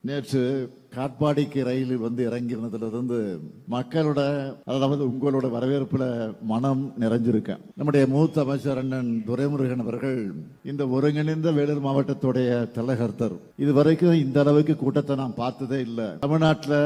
நேற்று காட்பாடிக்கு ரயிலில் வந்து இறங்கினதிலிருந்து மக்களோட அதாவது உங்களோட வரவேற்புல மனம் நிறைஞ்சிருக்கேன். நம்முடைய மூத்த அமைச்சர் அண்ணன் துரைமுருகன் அவர்கள் இந்த ஒருங்கிணைந்த வேலூர் மாவட்டத்துடைய தலைகர்த்தர். இதுவரைக்கும் இந்த அளவுக்கு கூட்டத்தை நான் பார்த்ததே இல்லை, தமிழ்நாட்டில்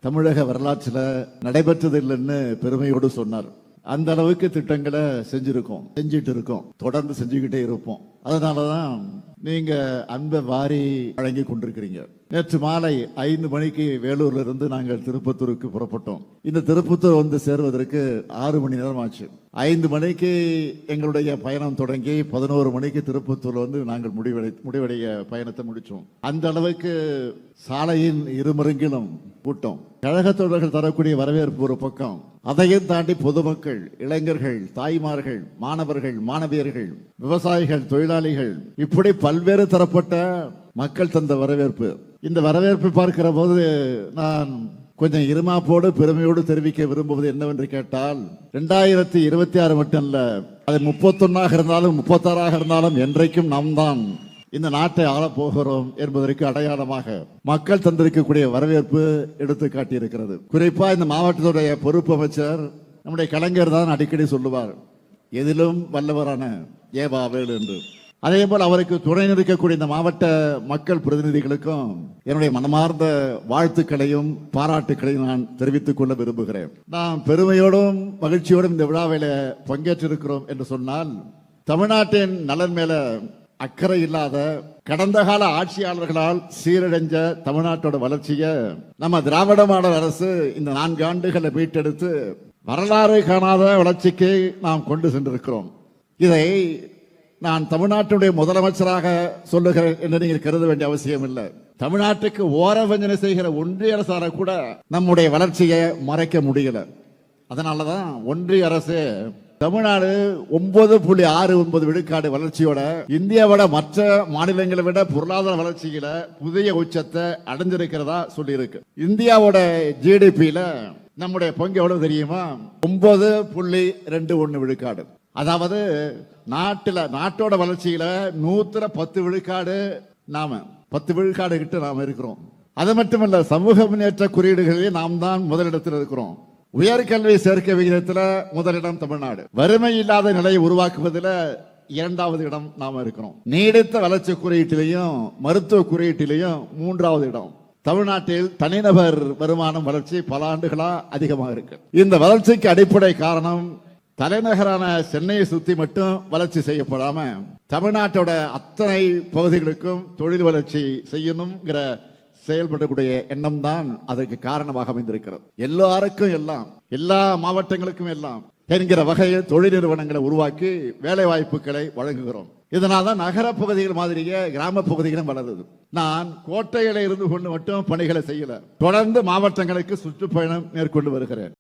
தமிழக வரலாற்றில் நடைபெற்றது இல்லைன்னு பெருமையோடு சொன்னார். அந்த அளவுக்கு திட்டங்களை செஞ்சுட்டு இருக்கோம், தொடர்ந்து செஞ்சுக்கிட்டே இருப்போம். அதனாலதான் நீங்க அன்பை வாரி வழங்கி கொண்டிருக்கிறீங்க. நேற்று மாலை 5 மணிக்கு வேலூர்ல இருந்து நாங்கள் திருப்பத்தூருக்கு புறப்பட்டோம். இந்த திருப்பத்தூர் வந்து சேருவதற்கு 6 மணி நேரம் ஆச்சு. 5 மணிக்கு எங்களுடைய பயணம் தொடங்கி 11 மணிக்கு திருப்பத்தூர் வந்து நாங்கள் முடிவடைய பயணத்தை முடிச்சோம். அந்த அளவுக்கு சாலையின் இருமருங்கிலும் கூட்டம். கழக தோழர்கள் தரக்கூடிய வரவேற்பு ஒரு பக்கம், அதையும் தாண்டி பொதுமக்கள், இளைஞர்கள், தாய்மார்கள், மாணவர்கள், மாணவியர்கள், விவசாயிகள், தொழிலாளிகள், இப்படி பல்வேறு தரப்பட்ட மக்கள் தந்த வரவேற்பு. இந்த வரவேற்பு பார்க்கிற போது நான் கொஞ்சம் இருமாப்போடு பெருமையோடு தெரிவிக்க விரும்புவது என்னவென்று கேட்டால், 2026 மட்டும் இல்ல, அது 31 இருந்தாலும் 36 இருந்தாலும் என்றைக்கும் நாம் தான் இந்த நாட்டை ஆளப் போகிறோம் என்பதற்கு அடையாளமாக மக்கள் தந்திருக்கக்கூடிய வரவேற்பு எடுத்து காட்டியிருக்கிறது. குறிப்பா இந்த மாவட்டத்துடைய பொறுப்பு அமைச்சர் நம்முடைய கலைஞர் தான் அடிக்கடி சொல்லுவார், எதிலும் வல்லவரான ஏவாவேல் என்று. அதே போல் அவருக்கு துணை நிற்கக்கூடிய இந்த மாவட்ட மக்கள் பிரதிநிதிகளுக்கும் என்னுடைய மனமார்ந்த வாழ்த்துக்களையும் பாராட்டுக்களையும் நான் தெரிவித்துக் கொள்ள விரும்புகிறேன். நாம் பெருமையோடும் மகிழ்ச்சியோடும் இந்த விழாவில பங்கேற்றிருக்கிறோம் என்று சொன்னால், தமிழ்நாட்டின் நலன் மேல அக்கறை இல்லாத கடந்த கால ஆட்சியாளர்களால் சீரடைஞ்ச தமிழ்நாட்டோட வளர்ச்சியை நம்ம திராவிட மாடல் அரசு இந்த 4 ஆண்டுகளை மீட்டெடுத்து வரலாறு காணாத வளர்ச்சிக்கு நாம் கொண்டு சென்றிருக்கிறோம். இதை நான் தமிழ்நாட்டுடைய முதலமைச்சராக சொல்லுகிறேன் என்று நீங்கள் கருத வேண்டிய அவசியம் இல்லை. தமிழ்நாட்டுக்கு ஓரவஞ்சனை செய்கிற ஒன்றிய அரசால கூட நம்முடைய வளர்ச்சியை மறைக்க முடியல. அதனாலதான் ஒன்றிய அரசு தமிழ்நாடு 9.69 விழுக்காடு வளர்ச்சியோட இந்தியாவோட மற்ற மாநிலங்களை விட பொருளாதார வளர்ச்சியில புதிய உச்சத்தை அடைஞ்சிருக்கிறதா சொல்லி இருக்கு. இந்தியாவோட ஜிடிபியில நம்முடைய பங்கு எவ்வளவு தெரியுமா? 9.21 விழுக்காடு. அதாவது நாட்டோட வளர்ச்சியில 110 விழுக்காடு நாம 10 விழுக்காடு கிட்ட நாம இருக்கிறோம். அது மட்டுமல்ல, சமூக முன்னேற்ற குறியீடுகளிலே நாம் தான் முதலிடத்தில் இருக்கிறோம். உயர்கல்வி சேர்க்கை விகிதத்தில் முதலிடம் தமிழ்நாடு. வறுமை இல்லாத நிலையை உருவாக்குவதில் 2வது இடம் நாம இருக்கிறோம். நீடித்த வளர்ச்சி குறியீட்டிலையும் மருத்துவ குறியீட்டிலையும் 3வது இடம். தமிழ்நாட்டில் தனிநபர் வருமானம் வளர்ச்சி பல ஆண்டுகளா அதிகமாக இருக்கு. இந்த வளர்ச்சிக்கு அடிப்படை காரணம், தலைநகரான சென்னையை சுத்தி மட்டும் வளர்ச்சி செய்யப்படாம தமிழ்நாட்டோட அத்தனை பகுதிகளுக்கும் தொழில் வளர்ச்சி செய்யணுங்கிற செயல்படக்கூடிய எண்ணம் தான் அதற்கு காரணமாக அமைந்திருக்கிறது. எல்லாருக்கும் எல்லாம், எல்லா மாவட்டங்களுக்கும் எல்லாம் என்கிற வகையில் தொழில் நிறுவனங்களை உருவாக்கி வேலை வாய்ப்புகளை வழங்குகிறோம். இதனால்தான் நகர பகுதிகள் மாதிரியே கிராம பகுதிகளும் வளருது. நான் கோட்டையில இருந்து கொண்டு மட்டும் பணிகளை செய்யல, தொடர்ந்து மாவட்டங்களுக்கு சுற்றுப்பயணம் மேற்கொண்டு வருகிறேன்.